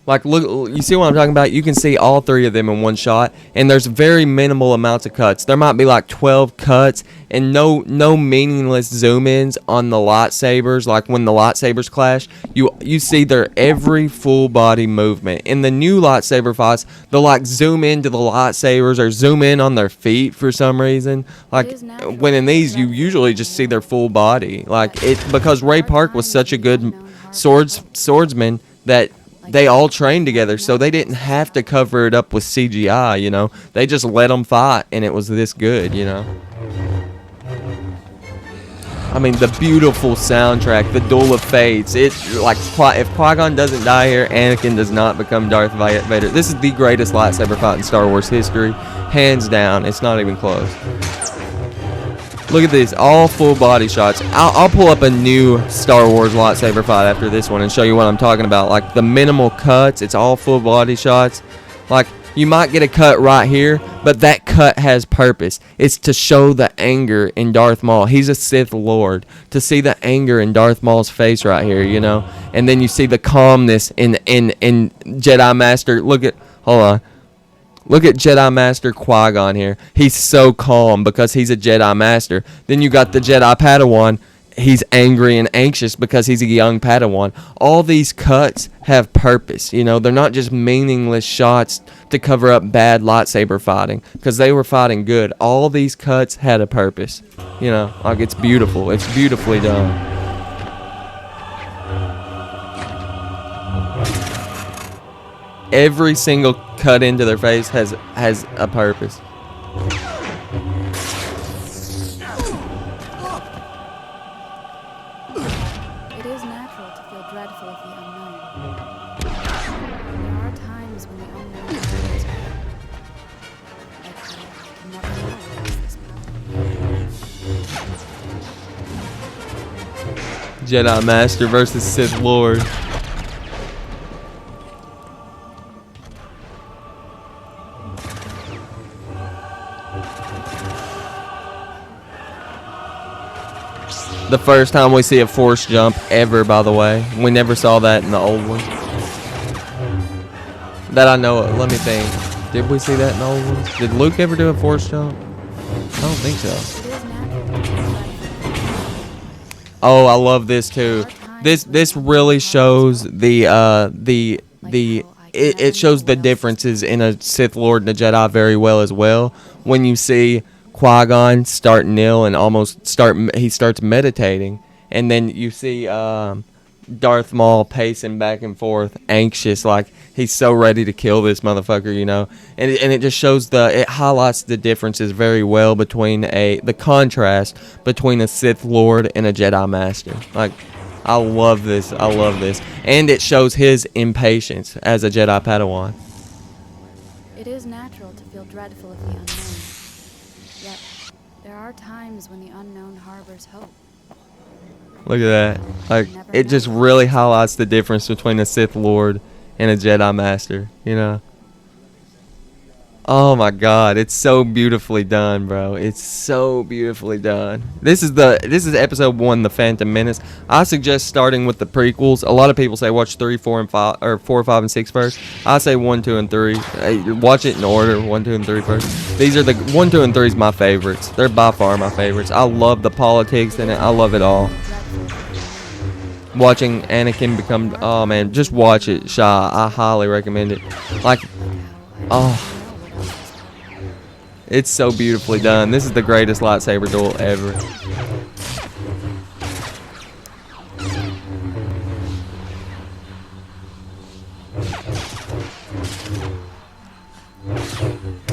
Like, look, you see what I'm talking about? You can see all three of them in one shot, and there's very minimal amounts of cuts. There might be like 12 cuts, and no meaningless zoom-ins on the lightsabers. Like when the lightsabers clash, you see their every full body movement. In the new lightsaber fights, they'll like zoom into the lightsabers or zoom in on their feet for some reason. Like when in these, you usually just see their full body. Like it because Ray Park was such a good swordsman that they all trained together, so they didn't have to cover it up with CGI, you know. They just let them fight, and it was this good, you know. I mean, the beautiful soundtrack, the Duel of Fates. It's like, if Qui-Gon doesn't die here, Anakin does not become Darth Vader. This is the greatest lightsaber fight in Star Wars history, hands down. It's not even close. Look at this, all full body shots. I'll pull up a new Star Wars lightsaber fight after this one and show you what I'm talking about. Like the minimal cuts, it's all full body shots. Like you might get a cut right here, but that cut has purpose. It's to show the anger in Darth Maul. He's a Sith Lord. To see the anger in Darth Maul's face right here, you know. And then you see the calmness in Jedi Master. Hold on. Look at Jedi Master Qui-Gon here. He's so calm because he's a Jedi Master. Then you got the Jedi Padawan. He's angry and anxious because he's a young Padawan. All these cuts have purpose. You know, they're not just meaningless shots to cover up bad lightsaber fighting because they were fighting good. All these cuts had a purpose. You know, like it's beautiful. It's beautifully done. Every single cut into their face has a purpose. It is natural to feel dreadful of the unknown. There are times when the unknown is like I never know where is this power. Jedi Master versus Sith Lord. The first time we see a force jump ever, by the way. We never saw that in the old ones. That I know of. Let me think. Did we see that in the old ones? Did Luke ever do a force jump? I don't think so. Oh, I love this too. This really shows it shows the differences in a Sith Lord and a Jedi very well as well. When you see Qui-Gon start kneel and he starts meditating, and then you see Darth Maul pacing back and forth, anxious, like he's so ready to kill this motherfucker, you know. And it just shows it highlights the differences very well between the contrast between a Sith Lord and a Jedi Master. Like, I love this, and it shows his impatience as a Jedi Padawan. It is natural to feel dreadful of the unknown. Yet, there are times when the unknown harbors hope. Look at that. Like, it just really highlights the difference between a Sith Lord and a Jedi Master, you know? Oh my god, it's so beautifully done, bro. It's so beautifully done. This is episode 1, The Phantom Menace. I suggest starting with the prequels. A lot of people say watch 3, 4, and 5, or 4, 5, and 6 first. I say 1, 2, and 3. Watch it in order, 1, 2, and 3 first. These are 1, 2, and 3 is my favorites. They're by far my favorites. I love the politics in it. I love it all. Watching Anakin become, oh man, just watch it, Sha. I highly recommend it. Like, oh. It's so beautifully done. This is the greatest lightsaber duel ever.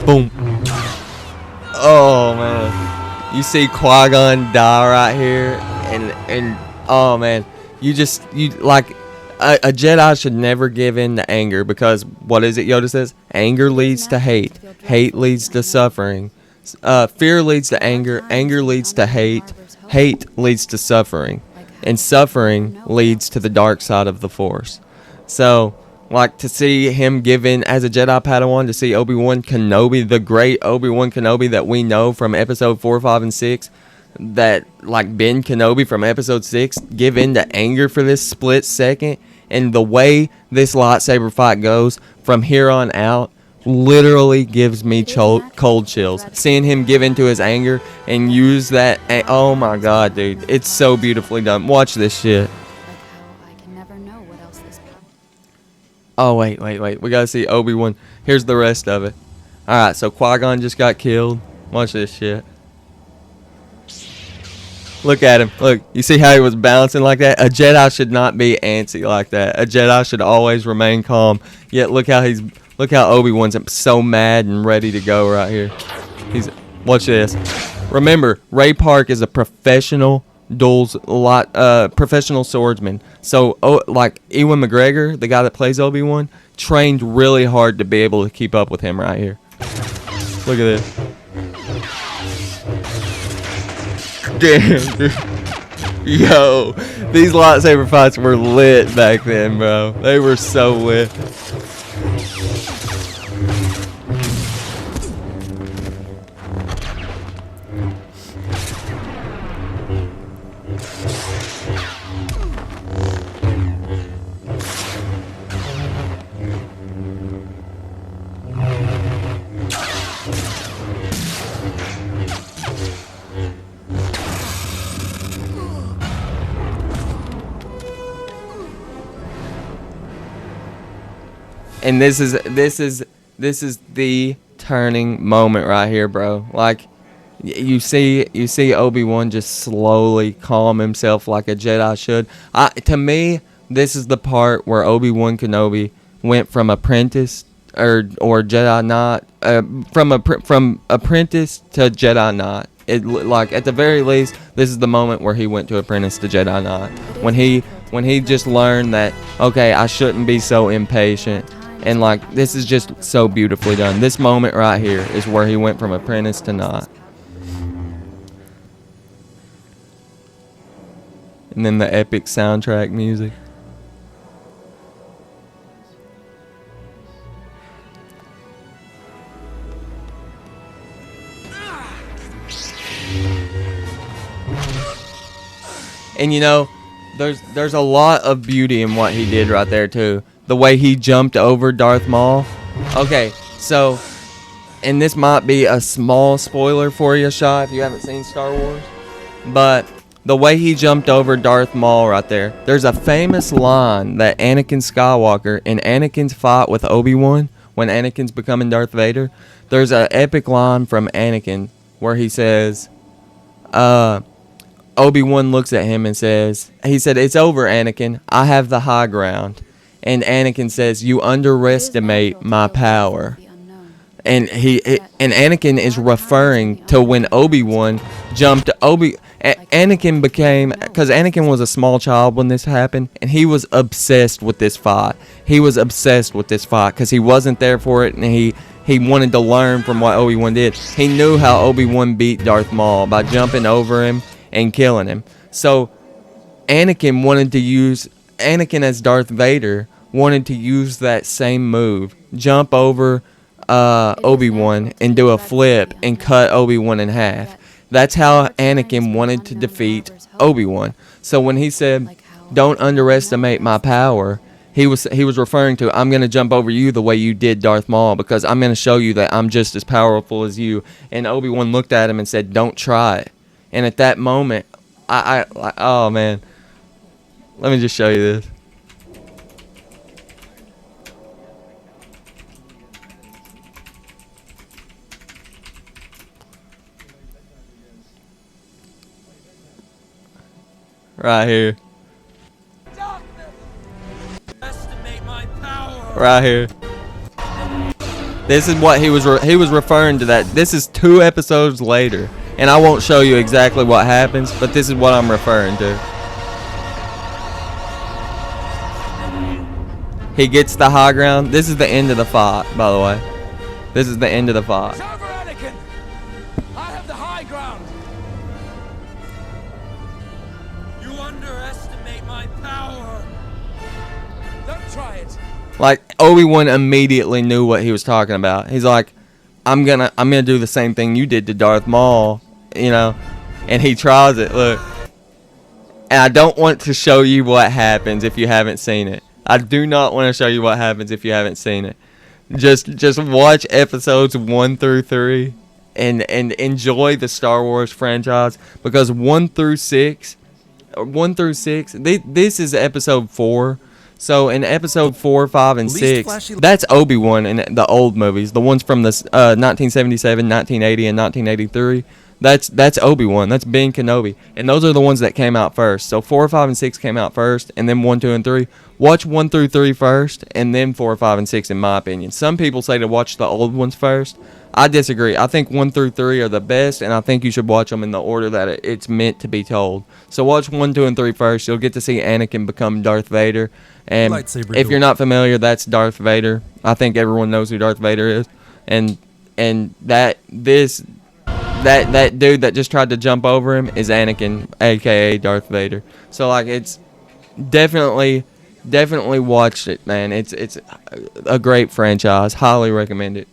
Boom. Oh man. You see Qui-Gon die right here, and oh man, you like a Jedi should never give in to anger, because what is it Yoda says? Anger leads to hate. Hate leads to suffering. Fear leads to anger. Anger leads to hate. Hate leads to suffering. And suffering leads to the dark side of the Force. So, like, to see him give in as a Jedi Padawan, to see Obi-Wan Kenobi, the great Obi-Wan Kenobi that we know from episode 4, 5, and 6, that, like, Ben Kenobi from episode 6, give in to anger for this split second, and the way this lightsaber fight goes from here on out literally gives me cold chills. Seeing him give into his anger and use that, oh my god, dude, it's so beautifully done. Watch this shit. Like how I can never know what else this. Oh wait, we gotta see Obi-Wan. Here's the rest of it. Alright, so Qui-Gon just got killed. Watch this shit. Look at him. Look, you see how he was bouncing like that? A Jedi should not be antsy like that. A Jedi should always remain calm. Yet look how Obi-Wan's so mad and ready to go right here. Watch this. Remember, Ray Park is a professional professional swordsman. So like Ewan McGregor, the guy that plays Obi-Wan, trained really hard to be able to keep up with him right here. Look at this. Damn, dude. Yo, these lightsaber fights were lit back then, bro. They were so lit. And this is the turning moment right here, bro. Like you see Obi-Wan just slowly calm himself like a Jedi should. To me, this is the part where Obi-Wan Kenobi went from apprentice or Jedi Knight, from apprentice to Jedi Knight. Like at the very least, this is the moment where he went to apprentice to Jedi Knight. When he just learned that, okay, I shouldn't be so impatient. And like, this is just so beautifully done. This moment right here is where he went from apprentice to Knight. And then the epic soundtrack music. And you know, there's a lot of beauty in what he did right there too. The way he jumped over Darth Maul. Okay, so, and this might be a small spoiler for you, Shaw, if you haven't seen Star Wars, but the way he jumped over Darth Maul right there, there's a famous line that Anakin Skywalker, in Anakin's fight with Obi-Wan, when Anakin's becoming Darth Vader, there's an epic line from Anakin where he says, Obi-Wan looks at him and says, he said, "It's over, Anakin. I have the high ground." And Anakin says, "You underestimate my power." And Anakin is referring to when Obi-Wan jumped. Anakin became, because Anakin was a small child when this happened, and he was obsessed with this fight. He was obsessed with this fight because he wasn't there for it, and he wanted to learn from what Obi-Wan did. He knew how Obi-Wan beat Darth Maul by jumping over him and killing him. So Anakin as Darth Vader wanted to use that same move, jump over Obi-Wan and do a flip and cut Obi-Wan in half. That's how Anakin wanted to defeat Obi-Wan. So when he said, "Don't underestimate my power," he was referring to, I'm going to jump over you the way you did Darth Maul, because I'm going to show you that I'm just as powerful as you. And Obi-Wan looked at him and said, "Don't try it." And at that moment, oh man, let me just show you this. Right here. Right here. This is what he was referring to. That this is 2 episodes later, and I won't show you exactly what happens, but this is what I'm referring to. He gets the high ground. This is the end of the fight, by the way. This is the end of the fight. Like, Obi-Wan immediately knew what he was talking about. He's like, I'm gonna do the same thing you did to Darth Maul, you know. And he tries it. Look. And I don't want to show you what happens if you haven't seen it. I do not want to show you what happens if you haven't seen it. Just watch episodes 1 through 3 and enjoy the Star Wars franchise, because 1 through 6, this is episode 4. So in episode 4, 5, and 6, that's Obi-Wan in the old movies, the ones from the 1977, 1980, and 1983. That's Obi-Wan. That's Ben Kenobi. And those are the ones that came out first. So 4, 5, and 6 came out first, and then 1, 2, and 3. Watch 1 through 3 first, and then 4, 5, and 6, in my opinion. Some people say to watch the old ones first. I disagree. I think 1 through 3 are the best, and I think you should watch them in the order that it's meant to be told. So watch 1, 2, and 3 first. You'll get to see Anakin become Darth Vader. And if you're not familiar, that's Darth Vader. I think everyone knows who Darth Vader is. And that dude that just tried to jump over him is Anakin, aka Darth Vader. So like, it's definitely watch it, man. It's a great franchise. Highly recommend it.